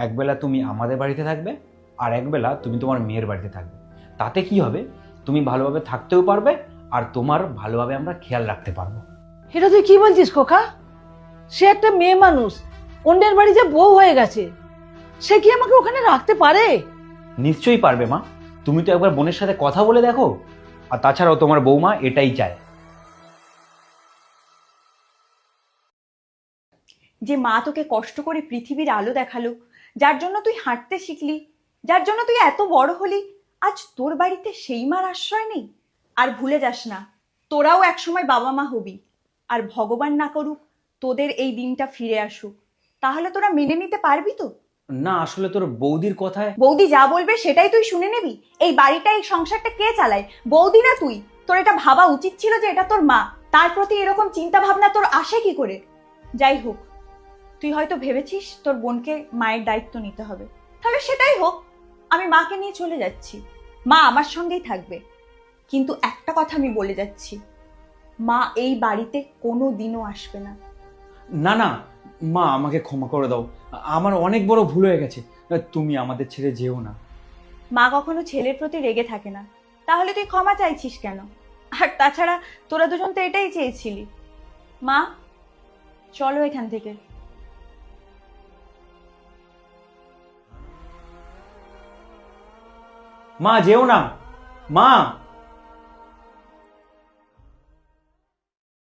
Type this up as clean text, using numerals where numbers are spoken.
একবেলা তুমি আমাদের বাড়িতে থাকবে আর একবেলা তুমি তোমার মেয়ের বাড়িতে থাকবে। তাতে কি হবে, তুমি ভালোভাবে থাকতেও পারবে আর তোমার ভালোভাবে আমরা খেয়াল রাখতে পারবো। এটা তুই কি বলছিস খোকা? সে একটা মেয়ে মানুষ, অন্যের বাড়ি যে বউ হয়ে গেছে, সে কি আমাকে ওখানে রাখতে পারে? নিশ্চয়ই পারবে মা, তুমি তো একবার বোনের সাথে কথা বলে দেখো। আর তাছাড়াও তোমার বৌমা এটাই চায়। যে মা তোকে কষ্ট করে পৃথিবীর আলো দেখালো, যার জন্য তুই হাঁটতে শিখলি, যার জন্য তুই এত বড় হলি, আজ তোর বাড়িতে সেই মার আশ্রয় নেই। আর ভুলে যাস না, তোরাও একসময় বাবা মা হবি। আর ভগবান না করুক তোদের এই দিনটা ফিরে আসুক, তাহলে তোরা মেনে নিতে পারবি তো? না আসলে তোর বৌদির কথায়। বৌদি যা বলবে সেটাই তুই শুনে নিবি? এই বাড়িটা, এই সংসারটা কে চালায়, বৌদি না তুই? তোর এটা ভাবা উচিত ছিল যে এটা তোর মা, তার প্রতি এরকম চিন্তা ভাবনা তোর আসে কি করে? যাই হোক, তুই হয়তো ভেবেছিস তোর বোনকে মায়ের দায়িত্ব নিতে হবে, তাহলে সেটাই হোক। আমি মাকে নিয়ে চলে যাচ্ছি, মা আমার সঙ্গেই থাকবে। কিন্তু একটা কথা আমি বলে যাচ্ছি, মা এই বাড়িতে কোনো দিনও আসবে না। না না মা, আমাকে ক্ষমা করে দাও, আমার অনেক বড় ভুল হয়ে গেছে। তুমি আমাদের ছেড়ে যেও না। মা কখনো ছেলের প্রতি রেগে থাকে না, তাহলে তুই ক্ষমা চাইছিস কেন? আর তাছাড়া তোরা দুজন তো এটাই চেয়েছিলি। মা, চলো এখান থেকে। মা যেও না, মা।